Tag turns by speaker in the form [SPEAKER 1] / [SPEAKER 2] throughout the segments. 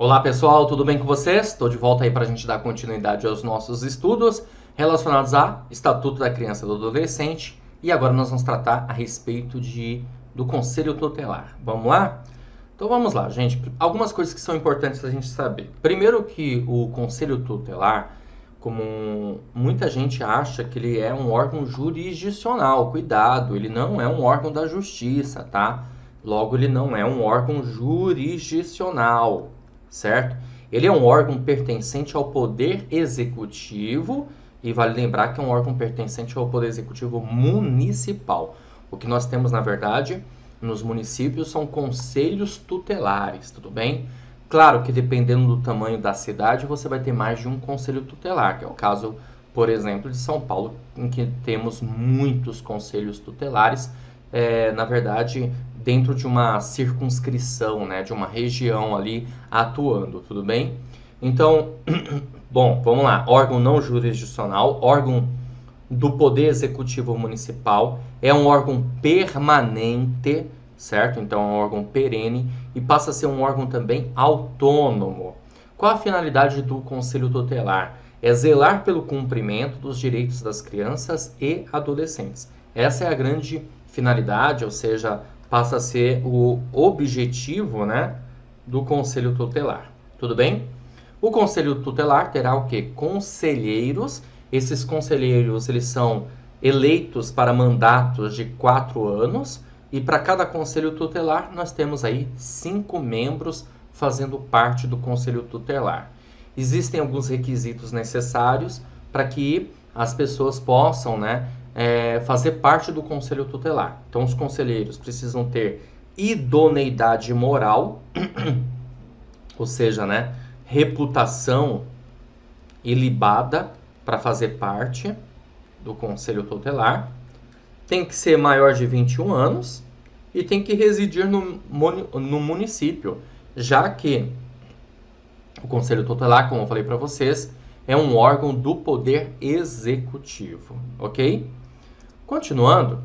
[SPEAKER 1] Olá pessoal, tudo bem com vocês? Estou de volta aí para a gente dar continuidade aos nossos estudos relacionados a Estatuto da Criança e do Adolescente e agora nós vamos tratar a respeito do Conselho Tutelar. Vamos lá? Então vamos lá, gente. Algumas coisas que são importantes a gente saber. Primeiro que o Conselho Tutelar, como muita gente acha que ele é um órgão jurisdicional, cuidado, ele não é um órgão da justiça, tá? Logo, ele não é um órgão jurisdicional, certo? Ele é um órgão pertencente ao Poder Executivo e vale lembrar que é um órgão pertencente ao Poder Executivo municipal. O que nós temos, na verdade, nos municípios são conselhos tutelares, tudo bem? Claro que dependendo do tamanho da cidade, você vai ter mais de um conselho tutelar, que é o caso, por exemplo, de São Paulo, em que temos muitos conselhos tutelares, na verdade, dentro de uma circunscrição, né, de uma região ali atuando, tudo bem? Então, bom, vamos lá. Órgão não jurisdicional, órgão do Poder Executivo Municipal, é um órgão permanente, certo? Então é um órgão perene e passa a ser um órgão também autônomo. Qual a finalidade do Conselho Tutelar? É zelar pelo cumprimento dos direitos das crianças e adolescentes. Essa é a grande finalidade, ou seja, passa a ser o objetivo, né, do Conselho Tutelar. Tudo bem? O Conselho Tutelar terá o quê? Conselheiros. Esses conselheiros, eles são eleitos para mandatos de 4 anos e para cada conselho tutelar nós temos aí 5 membros fazendo parte do Conselho Tutelar. Existem alguns requisitos necessários para que as pessoas possam, né, fazer parte do Conselho Tutelar. Então, os conselheiros precisam ter idoneidade moral, ou seja, né, reputação ilibada para fazer parte do Conselho Tutelar. Tem que ser maior de 21 anos e tem que residir no município, já que o Conselho Tutelar, como eu falei para vocês, é um órgão do Poder Executivo, ok? Continuando,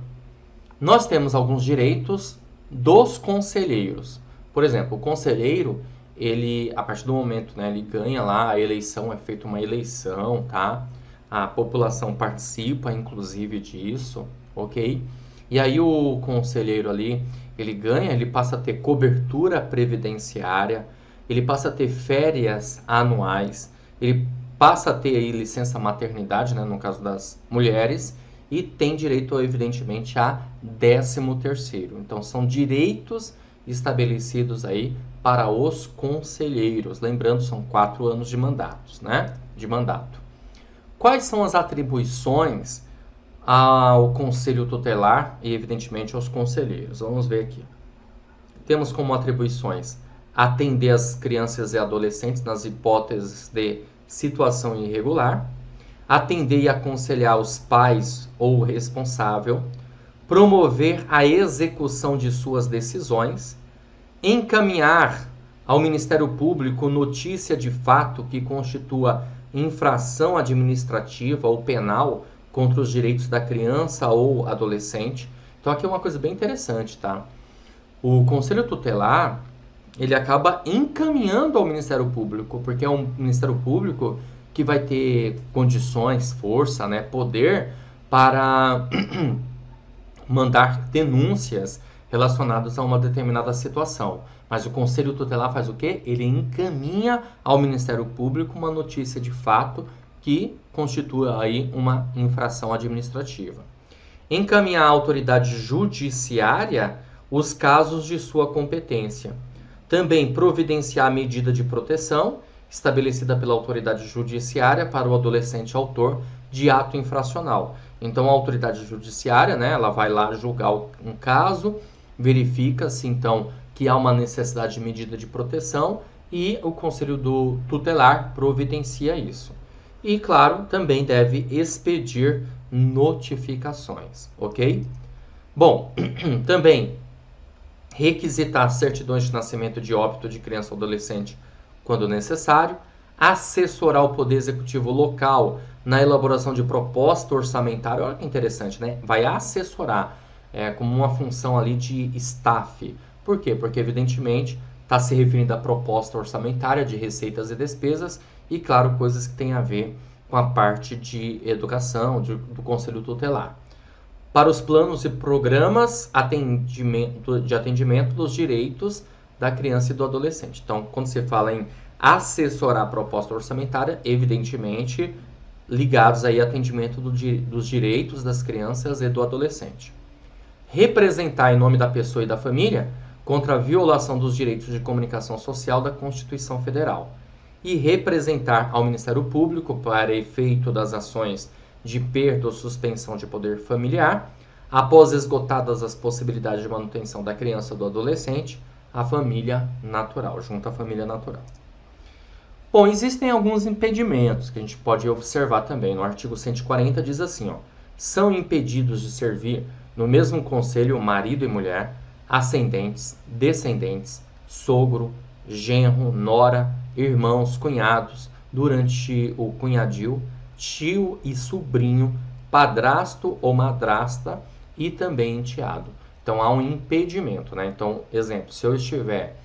[SPEAKER 1] nós temos alguns direitos dos conselheiros. Por exemplo, o conselheiro, ele, a partir do momento, né, ele ganha lá a eleição, é feita uma eleição, tá? A população participa, inclusive, disso, ok? E aí o conselheiro ali, ele ganha, ele passa a ter cobertura previdenciária, ele passa a ter férias anuais, ele passa a ter aí licença maternidade, né, no caso das mulheres, e tem direito, evidentemente, a 13º. Então, são direitos estabelecidos aí para os conselheiros. Lembrando, são 4 anos de mandatos, né? De mandato. Quais são as atribuições ao Conselho Tutelar e, evidentemente, aos conselheiros? Vamos ver aqui. Temos como atribuições atender as crianças e adolescentes nas hipóteses de situação irregular, atender e aconselhar os pais ou o responsável, promover a execução de suas decisões, encaminhar ao Ministério Público notícia de fato que constitua infração administrativa ou penal contra os direitos da criança ou adolescente. Então aqui é uma coisa bem interessante, tá? O Conselho Tutelar, ele acaba encaminhando ao Ministério Público, porque é um Ministério Público que vai ter condições, força, né, poder para mandar denúncias relacionadas a uma determinada situação. Mas o Conselho Tutelar faz o quê? Ele encaminha ao Ministério Público uma notícia de fato que constitua aí uma infração administrativa. Encaminhar à autoridade judiciária os casos de sua competência. Também providenciar a medida de proteção estabelecida pela autoridade judiciária para o adolescente autor de ato infracional. Então, a autoridade judiciária, né, ela vai lá julgar um caso, verifica-se, então, que há uma necessidade de medida de proteção e o Conselho Tutelar providencia isso. E, claro, também deve expedir notificações, ok? Bom, também requisitar certidões de nascimento de óbito de criança ou adolescente quando necessário, assessorar o Poder Executivo local na elaboração de proposta orçamentária. Olha que interessante, né? Vai assessorar como uma função ali de staff. Por quê? Porque, evidentemente, está se referindo à proposta orçamentária de receitas e despesas e, claro, coisas que têm a ver com a parte de educação, do Conselho Tutelar. Para os planos e programas de atendimento dos direitos da criança e do adolescente. Então, quando você fala em assessorar a proposta orçamentária, evidentemente ligados aí ao atendimento dos direitos das crianças e do adolescente. Representar em nome da pessoa e da família contra a violação dos direitos de comunicação social da Constituição Federal. E representar ao Ministério Público para efeito das ações de perda ou suspensão de poder familiar, após esgotadas as possibilidades de manutenção da criança ou do adolescente, a família natural, junto à família natural. Bom, existem alguns impedimentos que a gente pode observar também. No artigo 140 diz assim, ó, são impedidos de servir no mesmo conselho marido e mulher, ascendentes, descendentes, sogro, genro, nora, irmãos, cunhados, durante o cunhadio, tio e sobrinho, padrasto ou madrasta e também enteado. Então há um impedimento, né? Então, exemplo, se eu estiver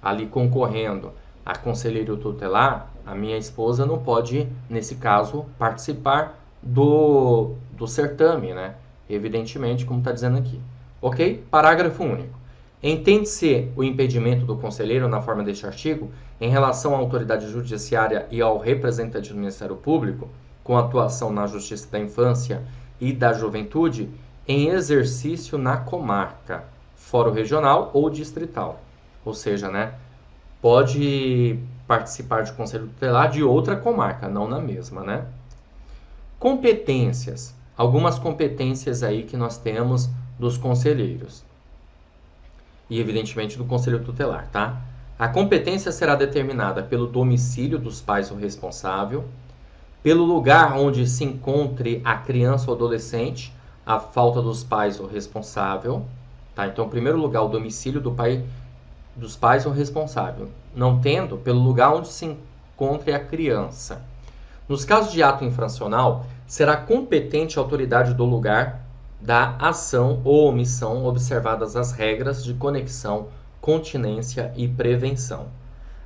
[SPEAKER 1] ali concorrendo a conselheiro tutelar, a minha esposa não pode, nesse caso, participar do certame, né? Evidentemente, como está dizendo aqui. Ok? Parágrafo único. Entende-se o impedimento do conselheiro, na forma deste artigo, em relação à autoridade judiciária e ao representante do Ministério Público, com atuação na Justiça da Infância e da Juventude, em exercício na comarca, fórum regional ou distrital. Ou seja, né, pode participar de conselho tutelar de outra comarca, não na mesma, né? Competências. Algumas competências aí que nós temos dos conselheiros. E, evidentemente, do conselho tutelar, tá? A competência será determinada pelo domicílio dos pais ou responsável, pelo lugar onde se encontre a criança ou adolescente, a falta dos pais ou responsável, tá? Então, em primeiro lugar, o domicílio dos pais ou responsável, não tendo, pelo lugar onde se encontre a criança. Nos casos de ato infracional, será competente a autoridade do lugar da ação ou omissão, observadas as regras de conexão, continência e prevenção.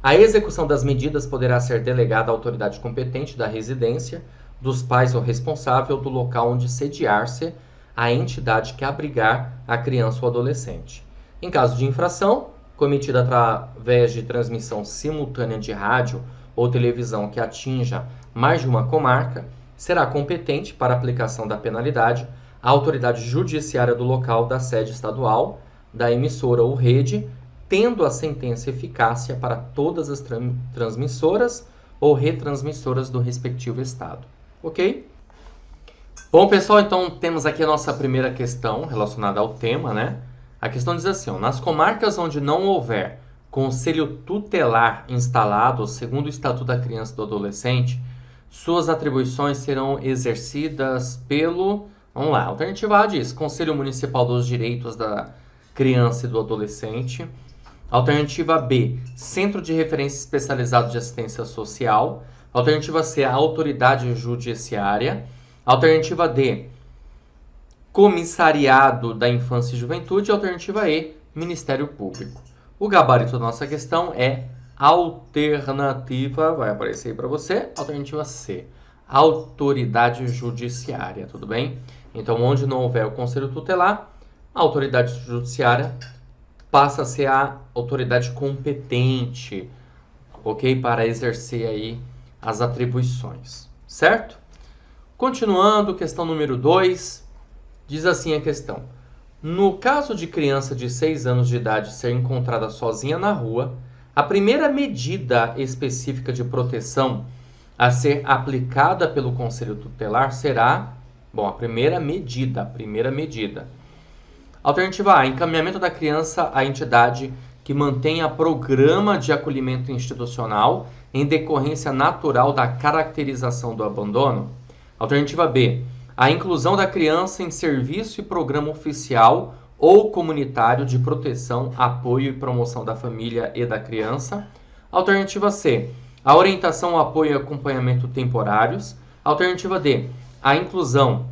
[SPEAKER 1] A execução das medidas poderá ser delegada à autoridade competente da residência, dos pais ou responsável do local onde sediar-se a entidade que abrigar a criança ou adolescente. Em caso de infração, cometida através de transmissão simultânea de rádio ou televisão que atinja mais de uma comarca, será competente para a aplicação da penalidade a autoridade judiciária do local da sede estadual, da emissora ou rede, tendo a sentença eficácia para todas as transmissoras ou retransmissoras do respectivo estado. Ok? Bom, pessoal, então temos aqui a nossa primeira questão relacionada ao tema, né? A questão diz assim, ó, nas comarcas onde não houver conselho tutelar instalado segundo o Estatuto da Criança e do Adolescente, suas atribuições serão exercidas pelo... Vamos lá, alternativa A diz Conselho Municipal dos Direitos da Criança e do Adolescente. Alternativa B, Centro de Referência Especializado de Assistência Social. Alternativa C, Autoridade Judiciária. Alternativa D, Comissariado da Infância e Juventude. Alternativa E, Ministério Público. O gabarito da nossa questão é alternativa, vai aparecer aí para você, alternativa C, Autoridade Judiciária, tudo bem? Então, onde não houver o Conselho Tutelar, a Autoridade Judiciária passa a ser a autoridade competente, ok? Para exercer aí as atribuições, certo? Continuando, questão número 2, diz assim a questão. No caso de criança de 6 anos de idade ser encontrada sozinha na rua, a primeira medida específica de proteção a ser aplicada pelo Conselho Tutelar será, bom, a primeira medida. Alternativa A, encaminhamento da criança à entidade que mantenha programa de acolhimento institucional em decorrência natural da caracterização do abandono. Alternativa B, a inclusão da criança em serviço e programa oficial ou comunitário de proteção, apoio e promoção da família e da criança. Alternativa C, a orientação, apoio e acompanhamento temporários. Alternativa D, a inclusão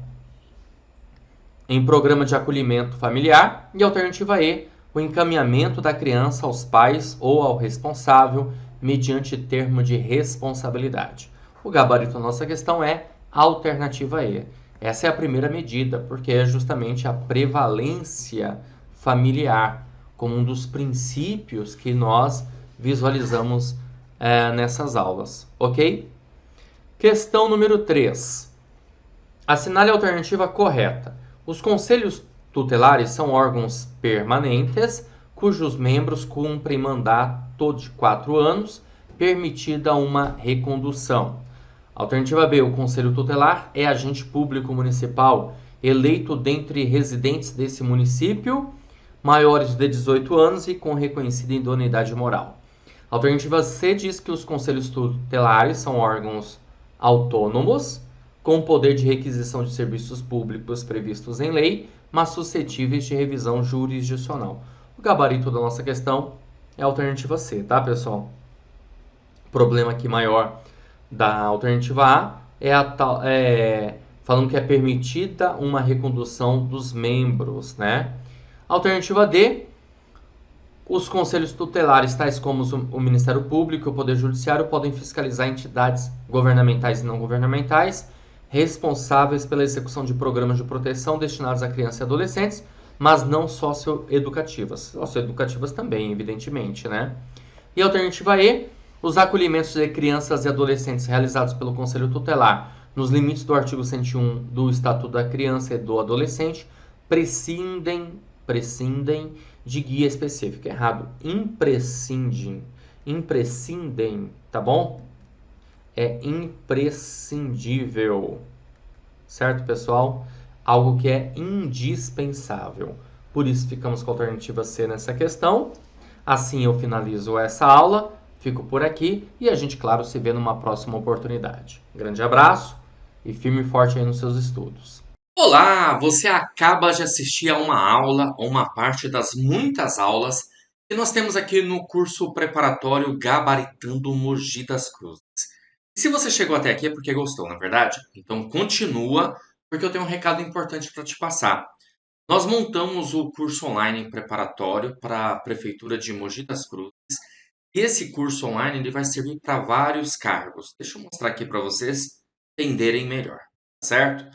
[SPEAKER 1] em programa de acolhimento familiar. E alternativa E, o encaminhamento da criança aos pais ou ao responsável mediante termo de responsabilidade. O gabarito da nossa questão é a alternativa E. Essa é a primeira medida, porque é justamente a prevalência familiar como um dos princípios que nós visualizamos nessas aulas, ok? Questão número 3. Assinale a alternativa correta. Os conselhos tutelares são órgãos permanentes, cujos membros cumprem mandato de 4 anos, permitida uma recondução. Alternativa B. O conselho tutelar é agente público municipal eleito dentre residentes desse município, maiores de 18 anos e com reconhecida idoneidade moral. Alternativa C diz que os conselhos tutelares são órgãos autônomos, com poder de requisição de serviços públicos previstos em lei, mas suscetíveis de revisão jurisdicional. O gabarito da nossa questão é a alternativa C, tá, pessoal? O problema aqui maior da alternativa A falando que é permitida uma recondução dos membros, né? Alternativa D, os conselhos tutelares, tais como o Ministério Público e o Poder Judiciário, podem fiscalizar entidades governamentais e não governamentais responsáveis pela execução de programas de proteção destinados a crianças e adolescentes, mas não socioeducativas. Socioeducativas também, evidentemente, né? E a alternativa E, os acolhimentos de crianças e adolescentes realizados pelo Conselho Tutelar nos limites do artigo 101 do Estatuto da Criança e do Adolescente prescindem de guia específica. Errado. Imprescindem, tá bom? É imprescindível. Certo, pessoal? Algo que é indispensável. Por isso ficamos com a alternativa C nessa questão. Assim eu finalizo essa aula. Fico por aqui e a gente, claro, se vê numa próxima oportunidade. Grande abraço e firme e forte aí nos seus estudos.
[SPEAKER 2] Olá, você acaba de assistir a uma aula, ou uma parte das muitas aulas que nós temos aqui no curso preparatório Gabaritando Mogi das Cruzes. E se você chegou até aqui é porque gostou, não é verdade? Então continua, porque eu tenho um recado importante para te passar. Nós montamos o curso online preparatório para a Prefeitura de Mogi das Cruzes. E esse curso online ele vai servir para vários cargos. Deixa eu mostrar aqui para vocês entenderem melhor, certo?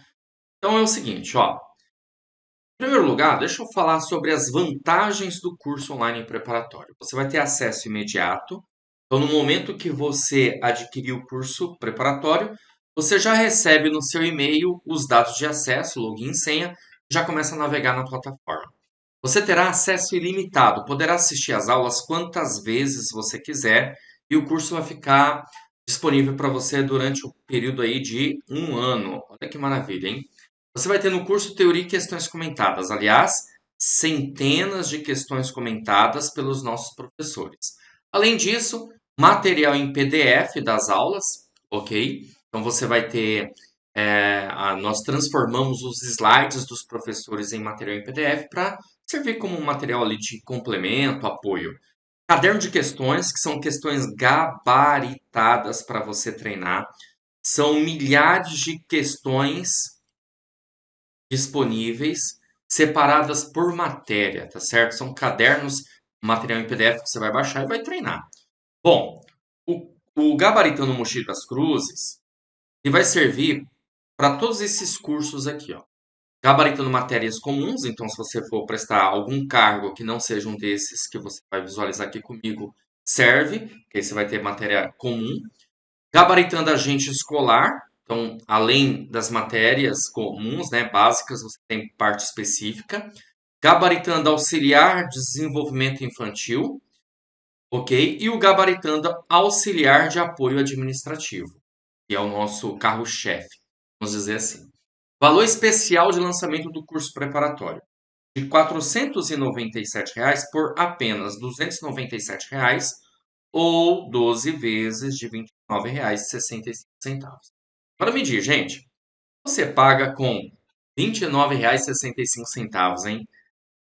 [SPEAKER 2] Então é o seguinte, ó. Em primeiro lugar, deixa eu falar sobre as vantagens do curso online preparatório. Você vai ter acesso imediato. Então, no momento que você adquirir o curso preparatório, você já recebe no seu e-mail os dados de acesso, login e senha, já começa a navegar na plataforma. Você terá acesso ilimitado, poderá assistir às aulas quantas vezes você quiser e o curso vai ficar disponível para você durante o período aí de 1 ano. Olha que maravilha, hein? Você vai ter no curso teoria e questões comentadas. Aliás, centenas de questões comentadas pelos nossos professores. Além disso, material em PDF das aulas, ok? Então você vai ter. Nós transformamos os slides dos professores em material em PDF para servir como um material ali de complemento, apoio. Caderno de questões, que são questões gabaritadas para você treinar. São milhares de questões disponíveis, separadas por matéria, tá certo? São cadernos, material em PDF que você vai baixar e vai treinar. Bom, o Gabaritando Mogi das Cruzes, ele vai servir para todos esses cursos aqui, ó. Gabaritando matérias comuns, então se você for prestar algum cargo que não seja um desses que você vai visualizar aqui comigo, serve, que aí você vai ter matéria comum. Gabaritando agente escolar, então, além das matérias comuns, né, básicas, você tem parte específica. Gabaritando auxiliar de desenvolvimento infantil, ok? E o gabaritando auxiliar de apoio administrativo, que é o nosso carro-chefe, vamos dizer assim. Valor especial de lançamento do curso preparatório. De R$ 497 por apenas R$ 297 ou 12 vezes de R$ 29,65. Agora me diz, gente, você paga com R$ 29,65, hein?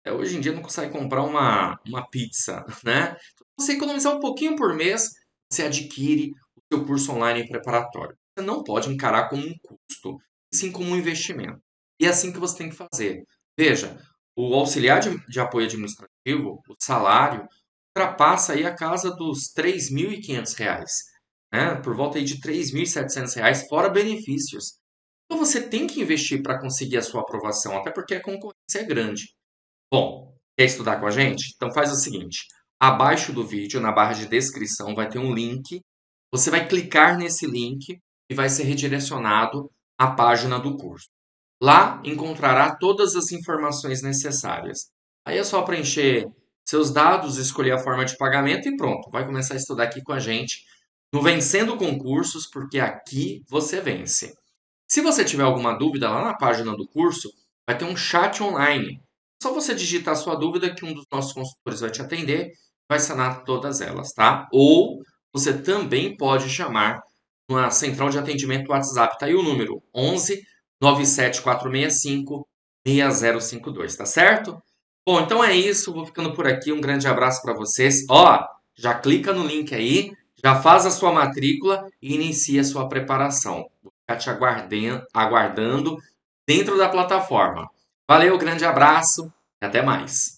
[SPEAKER 2] Hoje em dia não consegue comprar uma pizza, né? Você economizar um pouquinho por mês, você adquire o seu curso online preparatório. Você não pode encarar como um custo, sim como um investimento. E é assim que você tem que fazer. Veja, o auxiliar de apoio administrativo efetivo, o salário, ultrapassa aí a casa dos R$ 3.500, né? Por volta aí de R$ 3.700, fora benefícios. Então você tem que investir para conseguir a sua aprovação, até porque a concorrência é grande. Bom, quer estudar com a gente? Então faz o seguinte: abaixo do vídeo, na barra de descrição, vai ter um link. Você vai clicar nesse link e vai ser redirecionado à página do curso. Lá encontrará todas as informações necessárias. Aí é só preencher seus dados, escolher a forma de pagamento e pronto. Vai começar a estudar aqui com a gente no Vencendo Concursos, porque aqui você vence. Se você tiver alguma dúvida, lá na página do curso vai ter um chat online. É só você digitar a sua dúvida que um dos nossos consultores vai te atender, vai sanar todas elas, tá? Ou você também pode chamar na central de atendimento WhatsApp, tá aí o número 11 97465 6052, tá certo? Bom, então é isso, vou ficando por aqui, um grande abraço para vocês. Ó, já clica no link aí, já faz a sua matrícula e inicia a sua preparação. Vou ficar te aguardando dentro da plataforma. Valeu, grande abraço e até mais.